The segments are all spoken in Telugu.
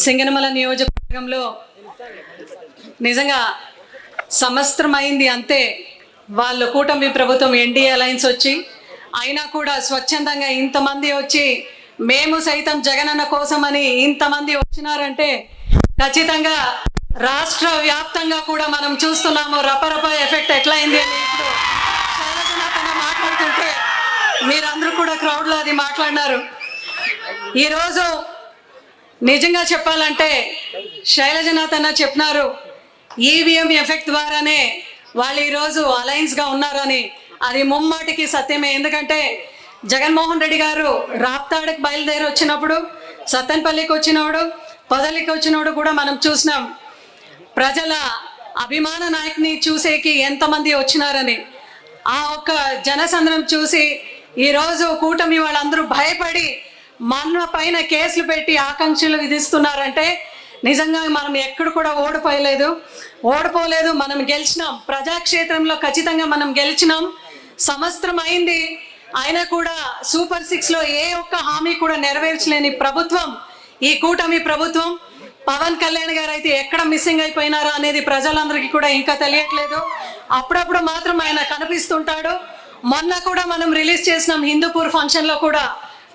సింగనమల నియోజకవర్గంలో నిజంగా సంవత్సరమైంది అంతే వాళ్ళు కూటమి ప్రభుత్వం ఎన్డీఏ అలయన్స్ వచ్చి అయినా కూడా స్వచ్ఛందంగా ఇంతమంది వచ్చి మేము సైతం జగనన్న కోసమని ఇంతమంది వచ్చినారంటే ఖచ్చితంగా రాష్ట్ర వ్యాప్తంగా కూడా మనం చూస్తున్నాము రపరప ఎఫెక్ట్ ఎట్లా అయింది అని. ఇప్పుడు శైలజనాథన్న మాట్లాడుతుంటే మీరందరూ కూడా క్రౌడ్లో అది మాట్లాడినారు. ఈరోజు నిజంగా చెప్పాలంటే శైలజనాథన్న చెప్పినారు ఈవీఎం ఎఫెక్ట్ ద్వారానే వాళ్ళు ఈరోజు అలయన్స్గా ఉన్నారని. అది ముమ్మాటికి సత్యమే. ఎందుకంటే జగన్మోహన్ రెడ్డి గారు రాప్తాడుకి బయలుదేరి వచ్చినప్పుడు, సత్తెనపల్లికి వచ్చినప్పుడు, పొదలికి వచ్చినప్పుడు కూడా మనం చూసినాం ప్రజల అభిమాన నాయకుని చూసేకి ఎంతమంది వచ్చినారని. ఆ ఒక్క జనసంద్రం చూసి ఈరోజు కూటమి వాళ్ళందరూ భయపడి మన పైన కేసులు పెట్టి ఆకాంక్షలు విధిస్తున్నారంటే నిజంగా మనం ఎక్కడ కూడా ఓడిపోలేదు. మనం గెలిచినాం. ప్రజాక్షేత్రంలో ఖచ్చితంగా మనం గెలిచినాం. సంవత్సరం అయింది అయినా కూడా సూపర్ 6లో ఏ ఒక్క హామీ కూడా నెరవేర్చలేని ప్రభుత్వం ఈ కూటమి ప్రభుత్వం. పవన్ కళ్యాణ్ గారు అయితే ఎక్కడ మిస్సింగ్ అయిపోయినారో అనేది ప్రజలందరికీ కూడా ఇంకా తెలియట్లేదు. అప్పుడప్పుడు మాత్రం ఆయన కనిపిస్తుంటాడు. మొన్న కూడా మనం రిలీజ్ చేసినాం హిందూపూర్ ఫంక్షన్లో కూడా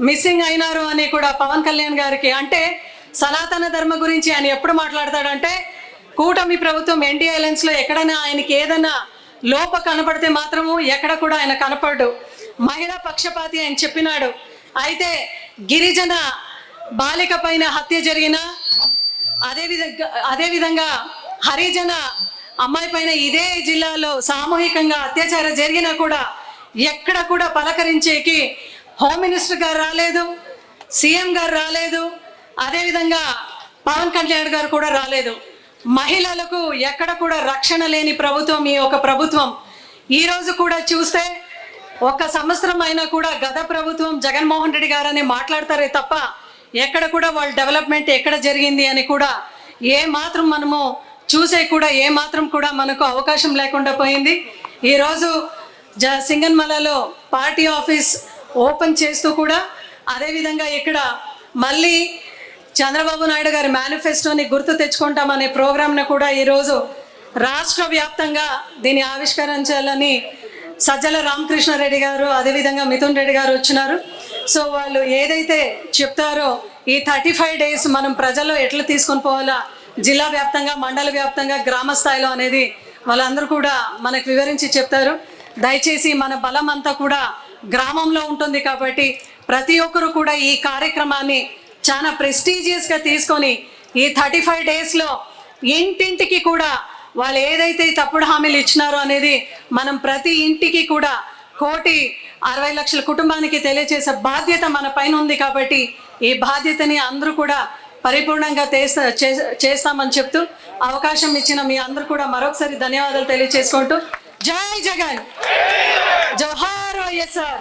మిస్సింగ్ అయినారు అని కూడా పవన్ కళ్యాణ్ గారికి. అంటే సనాతన ధర్మ గురించి ఆయన ఎప్పుడు మాట్లాడతాడంటే కూటమి ప్రభుత్వం ఎన్డీఏ అలయన్స్లో ఎక్కడైనా ఆయనకి ఏదైనా లోప కనపడితే మాత్రము ఎక్కడ కూడా ఆయన కనపడ్డు. మహిళా పక్షపాతి ఆయన చెప్పినాడు. అయితే గిరిజన బాలిక పైన హత్య జరిగిన అదేవిధంగా హరిజన అమ్మాయి పైన ఇదే జిల్లాలో సామూహికంగా అత్యాచారం జరిగినా కూడా ఎక్కడ కూడా పలకరించేకి హోమ్ మినిస్టర్ గారు రాలేదు, సీఎం గారు రాలేదు, అదేవిధంగా పవన్ కళ్యాణ్ గారు కూడా రాలేదు. మహిళలకు ఎక్కడ కూడా రక్షణ లేని ప్రభుత్వం ఈ ఒక ప్రభుత్వం. ఈరోజు కూడా చూస్తే ఒక సంవత్సరం అయినా కూడా గత ప్రభుత్వం జగన్మోహన్ రెడ్డి గారు అని మాట్లాడతారే తప్ప ఎక్కడ కూడా వాళ్ళ డెవలప్మెంట్ ఎక్కడ జరిగింది అని కూడా ఏ మాత్రం మనము చూసే కూడా ఏ మాత్రం కూడా మనకు అవకాశం లేకుండా పోయింది. ఈరోజు సింగనమలలో పార్టీ ఆఫీస్ ఓపెన్ చేస్తూ కూడా అదేవిధంగా ఇక్కడ మళ్ళీ చంద్రబాబు నాయుడు గారి మేనిఫెస్టోని గుర్తు తెచ్చుకుంటామనే ప్రోగ్రామ్ను కూడా ఈరోజు రాష్ట్ర వ్యాప్తంగా దీన్ని ఆవిష్కరించాలని సజ్జల రామకృష్ణారెడ్డి గారు అదేవిధంగా మిథున్ రెడ్డి గారు వచ్చినారు. సో వాళ్ళు ఏదైతే చెప్తారో ఈ 35 days మనం ప్రజల్లో ఎట్లా తీసుకొని పోవాలా జిల్లా వ్యాప్తంగా, మండల వ్యాప్తంగా, గ్రామ స్థాయిలో అనేది వాళ్ళందరూ కూడా మనకు వివరించి చెప్తారు. దయచేసి మన బలం అంతా కూడా గ్రామంలో ఉంటుంది కాబట్టి ప్రతి ఒక్కరు కూడా ఈ కార్యక్రమాన్ని చాలా ప్రెస్టీజియస్గా తీసుకొని ఈ 35 daysలో ఇంటింటికి కూడా వాళ్ళు ఏదైతే తప్పుడు హామీలు ఇచ్చినారో అనేది మనం ప్రతి ఇంటికి కూడా 1,60,00,000 కుటుంబానికి తెలియజేసే బాధ్యత మన పైన ఉంది. కాబట్టి ఈ బాధ్యతని అందరూ కూడా పరిపూర్ణంగా చేస్తామని చెప్తూ అవకాశం ఇచ్చిన మీ అందరూ కూడా మరొకసారి ధన్యవాదాలు తెలియజేసుకుంటూ జై జగన్, జోహార్ వైఎస్ఆర్.